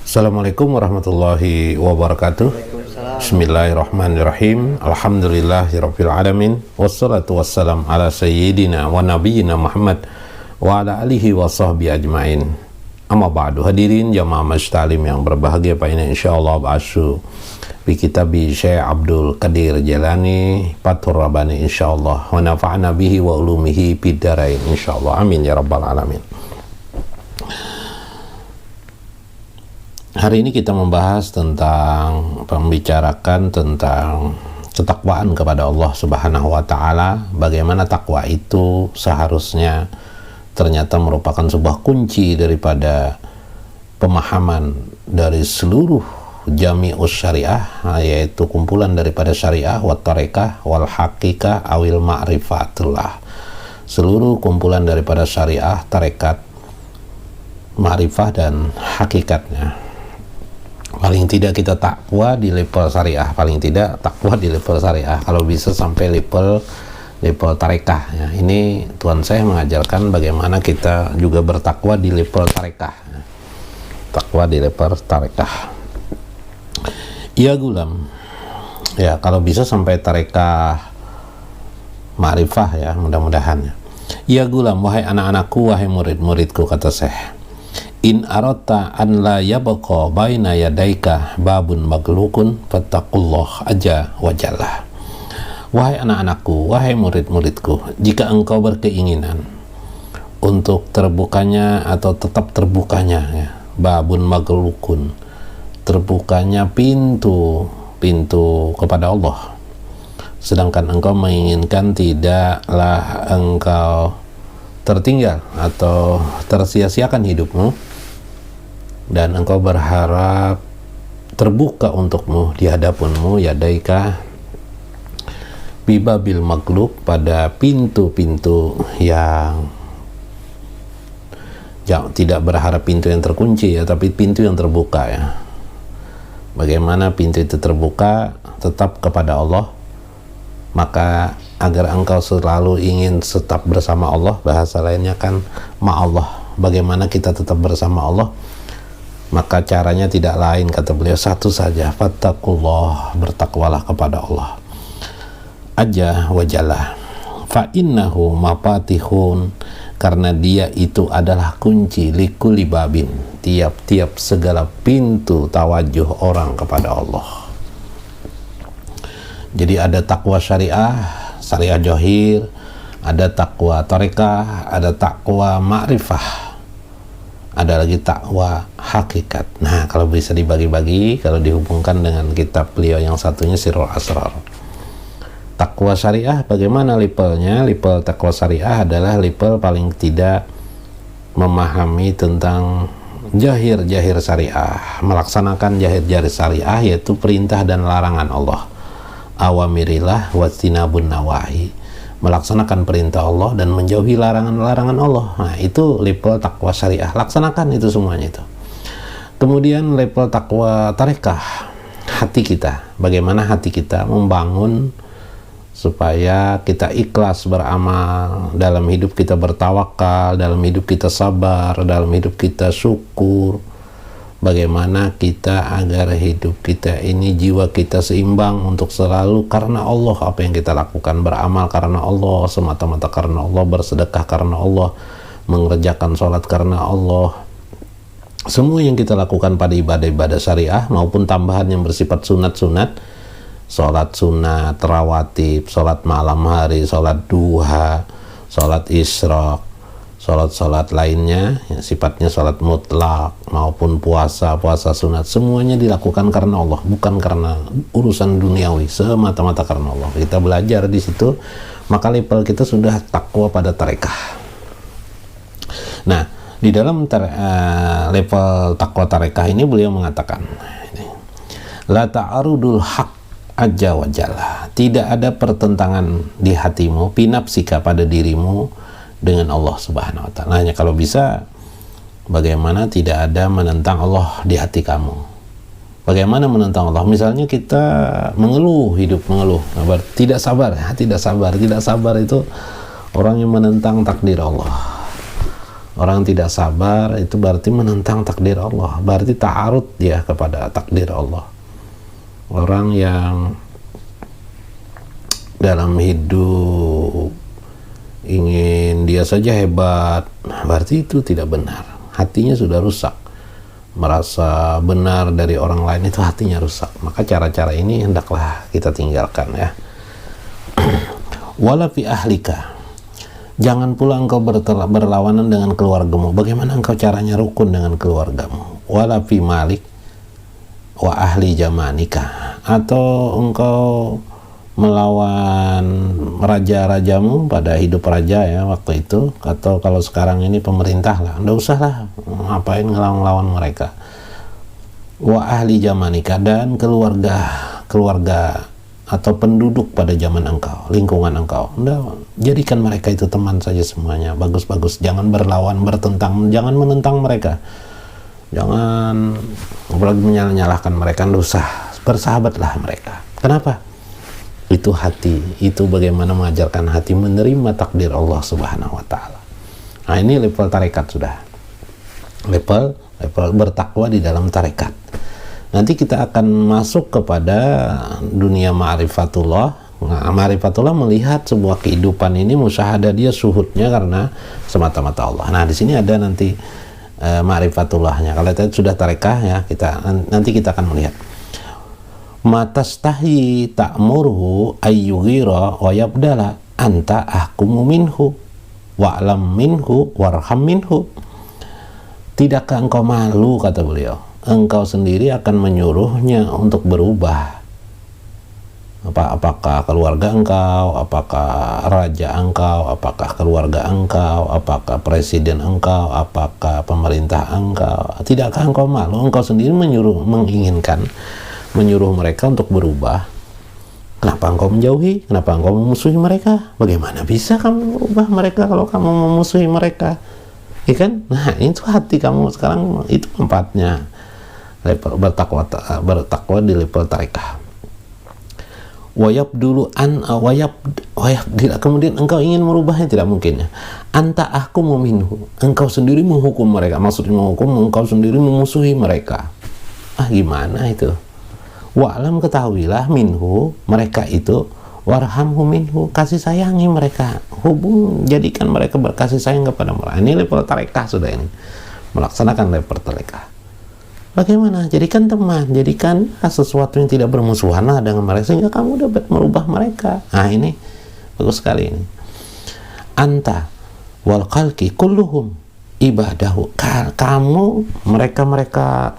Assalamualaikum warahmatullahi wabarakatuh. Bismillahirrahmanirrahim. Alhamdulillahirabbil alamin. Wassalatu wassalam ala sayyidina wa nabiyyina Muhammad wa ala alihi wa sahbihi ajmain. Amma ba'du. Hadirin jamaah Majlis yang berbahagia, Pak ini insyaallah ba'asyu bi kitabi Syekh Abdul Qadir Jailani Fathur Rabbani insyaallah wa nafa'na bihi wa ulumihi fid dharain insyaallah. Amin ya rabbal alamin. Hari ini kita membahas membicarakan tentang ketakwaan kepada Allah Subhanahu wa Ta'ala. Bagaimana takwa itu seharusnya ternyata merupakan sebuah kunci daripada pemahaman dari seluruh jami'us syariah, yaitu kumpulan daripada syariah wa tarekah wal haqiqah awil ma'rifatullah. Seluruh kumpulan daripada syariah, tarekat, ma'rifah dan hakikatnya. Paling tidak kita takwa di level syariah, paling tidak takwa di level syariah, kalau bisa sampai level tarekah ya. Ini Tuhan saya mengajarkan bagaimana kita juga bertakwa di level tarekah ya. Takwa di level tarekah ya gulam ya, kalau bisa sampai tarekah ma'rifah ya, mudah-mudahan ya gulam, wahai anak-anakku, wahai murid-muridku, kata Syekh, in arata an la yabqa baina yadaika babun maglukun fattaqullah aja wajallah. Wahai anak-anakku, wahai murid-muridku, jika engkau berkeinginan untuk terbukanya atau tetap terbukanya ya, babun maglukun, terbukanya pintu kepada Allah, sedangkan engkau menginginkan tidaklah engkau tertinggal atau tersia-siakan hidupmu, dan engkau berharap terbuka untukmu di hadapanmu yadaika bibabil magluk, pada pintu-pintu yang tidak berharap pintu yang terkunci ya, tapi pintu yang terbuka ya. Bagaimana pintu itu terbuka? Tetap kepada Allah. Maka agar engkau selalu ingin tetap bersama Allah, bahasa lainnya kan ma'allah, bagaimana kita tetap bersama Allah, maka caranya tidak lain, kata beliau, satu saja, fattaqullah, bertakwalah kepada Allah aja wajalah, fa innahu mafatihun, karena dia itu adalah kunci likulli babin, tiap-tiap segala pintu tawajuh orang kepada Allah. Jadi ada takwa syariah johir, ada takwa tarekah, ada takwa ma'rifah, ada lagi takwa hakikat. Nah, kalau bisa dibagi-bagi, kalau dihubungkan dengan kitab beliau yang satunya Sirrul Asrar. Takwa syariah bagaimana levelnya? Level takwa syariah adalah level paling tidak memahami tentang jahir syariah, melaksanakan jahir syariah, yaitu perintah dan larangan Allah, awamirillah wastinabun nawahi, melaksanakan perintah Allah dan menjauhi larangan-larangan Allah. Nah, itu level takwa syariah, laksanakan itu semuanya itu. Kemudian level takwa tarekah, hati kita, bagaimana hati kita membangun supaya kita ikhlas beramal, dalam hidup kita bertawakal, dalam hidup kita sabar, dalam hidup kita syukur. Bagaimana kita agar hidup kita ini, jiwa kita seimbang untuk selalu karena Allah, apa yang kita lakukan, beramal karena Allah, semata-mata karena Allah, bersedekah karena Allah, mengerjakan sholat karena Allah. Semua yang kita lakukan pada ibadah-ibadah syariah maupun tambahan yang bersifat sunat-sunat, sholat sunat, rawatib, sholat malam hari, sholat duha, sholat isyraq, sholat lainnya yang sifatnya sholat mutlak maupun puasa sunat, semuanya dilakukan karena Allah, bukan karena urusan duniawi, semata-mata karena Allah. Kita belajar di situ, maka level kita sudah takwa pada tarekah. Nah, di dalam level takwa tarekah ini beliau mengatakan, la ta'arudul haq aja wajalah, tidak ada pertentangan di hatimu, pinapsika, pada dirimu dengan Allah Subhanahu wa Ta'ala. Hanya kalau bisa, bagaimana tidak ada menentang Allah di hati kamu. Bagaimana menentang Allah? Misalnya kita mengeluh, hidup mengeluh, tidak sabar itu orang yang menentang takdir Allah. Orang tidak sabar itu berarti menentang takdir Allah, berarti ta'arud dia kepada takdir Allah. Orang yang dalam hidup ingin dia saja hebat, berarti itu tidak benar. Hatinya sudah rusak. Merasa benar dari orang lain itu hatinya rusak. Maka cara-cara ini hendaklah kita tinggalkan ya. Wala fi ahlika, jangan pula engkau berlawanan dengan keluargamu. Bagaimana engkau caranya rukun dengan keluargamu? Wala fi malik wa ahli jamanika, atau engkau melawan raja-rajamu pada hidup raja ya waktu itu, atau kalau sekarang ini pemerintah lah, nggak usah lah ngapain ngelawan mereka. Wa ahli jamanika, dan keluarga atau penduduk pada zaman engkau, lingkungan engkau, jadikan mereka itu teman saja semuanya, bagus-bagus. Jangan berlawan, bertentang, jangan menentang mereka, jangan menyalahkan mereka, nggak usah, bersahabatlah mereka. Kenapa? Itu hati, itu bagaimana mengajarkan hati menerima takdir Allah Subhanahu wa Ta'ala. Nah, ini level tarekat sudah, level bertakwa di dalam tarekat. Nanti kita akan masuk kepada dunia ma'rifatullah. Nah, ma'rifatullah melihat sebuah kehidupan ini, musyahadah dia, suhudnya karena semata-mata Allah. Nah, di sini ada nanti ma'rifatullahnya. Kalau tadi sudah tarekah ya, nanti kita akan melihat. Matastahi ta'murhu ayyughira wa yabdala anta ahkumu minhu wa'lam minhu warham minhu. Tidakkah engkau malu, kata beliau, engkau sendiri akan menyuruhnya untuk berubah. Apakah keluarga engkau, apakah raja engkau, apakah keluarga engkau, apakah presiden engkau, apakah pemerintah engkau. Tidakkah engkau malu, engkau sendiri menyuruh mereka untuk berubah? Kenapa engkau menjauhi? Kenapa engkau memusuhi mereka? Bagaimana bisa kamu merubah mereka kalau kamu memusuhi mereka? Ya kan? Nah, itu hati kamu sekarang, itu tempatnya level bertakwa di level tarekah. Wayab dulu kemudian engkau ingin merubahnya, tidak mungkin ya. Anta ahkumu minhu, engkau sendiri menghukum mereka, maksudnya menghukum, engkau sendiri memusuhi mereka. Gimana itu? Wa'lam, ketahuilah, minhu, mereka itu, warhamhu minhu, kasih sayangi mereka, jadikan mereka berkasih sayang kepada mereka. Ini level tarekah sudah, ini melaksanakan level tarekah. Bagaimana? Jadikan teman, jadikan sesuatu yang tidak bermusuhan lah dengan mereka, sehingga kamu dapat merubah mereka. Nah, ini bagus sekali ini. Anta wal khalqi kulluhum ibadahu, kamu, mereka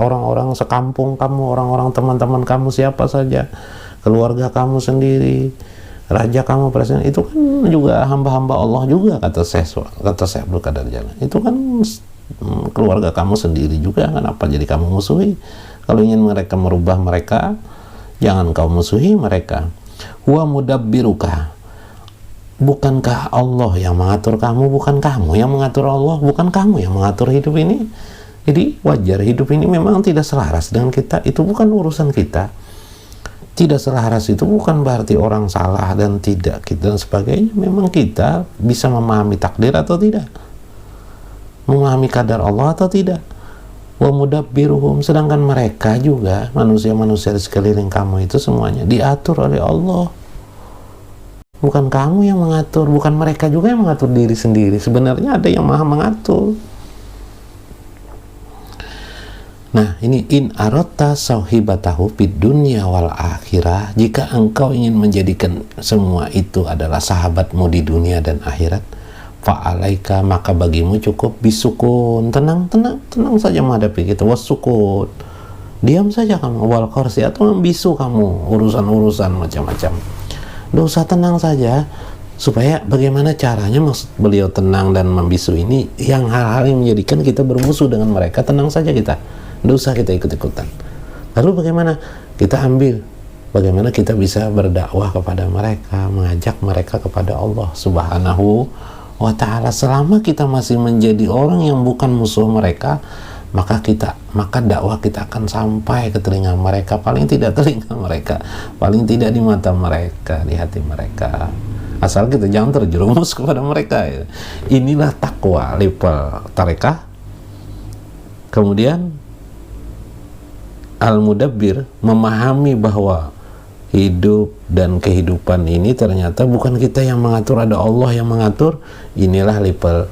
orang-orang sekampung kamu, orang-orang teman-teman kamu, siapa saja, keluarga kamu sendiri, raja kamu, presiden, itu kan juga hamba-hamba Allah juga, kata Syekh Abdul Qadir Jailani. Itu kan keluarga kamu sendiri juga, kenapa jadi kamu musuhi? Kalau ingin mereka merubah mereka, jangan kau musuhi mereka. Huwa mudabbiruka, bukankah Allah yang mengatur kamu, bukan kamu yang mengatur Allah, bukan kamu yang mengatur hidup ini. Jadi wajar hidup ini memang tidak selaras dengan kita, itu bukan urusan kita. Tidak selaras itu bukan berarti orang salah dan tidak dan sebagainya. Memang kita bisa memahami takdir atau tidak, memahami kadar Allah atau tidak. Wa mudabbiruhum, sedangkan mereka juga, manusia-manusia di sekeliling kamu itu semuanya diatur oleh Allah. Bukan kamu yang mengatur, bukan mereka juga yang mengatur diri sendiri. Sebenarnya ada yang maha mengatur. Nah, ini in arotta sauhibatahu fid dunya wal akhirah, jika engkau ingin menjadikan semua itu adalah sahabatmu di dunia dan akhirat, fa'alaika, maka bagimu cukup bisukun, tenang saja menghadapi kita, wasukun, diam saja kamu, wal korsi, atau membisu kamu urusan-urusan macam-macam. Nggak usah, tenang saja. Supaya bagaimana caranya, maksud beliau tenang dan membisu ini, yang hal-hal yang menjadikan kita bermusuh dengan mereka, tenang saja kita, nggak usah kita ikut-ikutan. Lalu bagaimana kita ambil, bagaimana kita bisa berdakwah kepada mereka, mengajak mereka kepada Allah Subhanahu wa Ta'ala. Selama kita masih menjadi orang yang bukan musuh mereka, maka dakwah kita akan sampai ke telinga mereka, paling tidak telinga mereka, paling tidak di mata mereka, di hati mereka. asal kita jangan terjerumus kepada mereka ya. Inilah takwa level tarekah. Kemudian al-mudabbir memahami bahwa hidup dan kehidupan ini ternyata bukan kita yang mengatur, ada Allah yang mengatur. Inilah level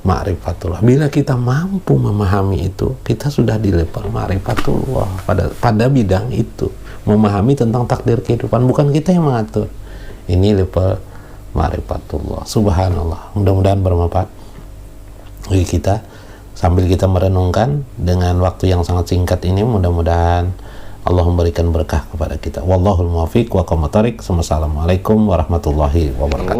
ma'rifatullah. Bila kita mampu memahami itu, kita sudah di level ma'rifatullah pada bidang itu, memahami tentang takdir kehidupan, bukan kita yang mengatur. Ini level ma'rifatullah. Subhanallah. Mudah-mudahan bermanfaat bagi kita. Sambil kita merenungkan dengan waktu yang sangat singkat ini, mudah-mudahan Allah memberikan berkah kepada kita. Wallahul muwaffiq wa aqwamut thoriq. Wassalamualaikum warahmatullahi wabarakatuh.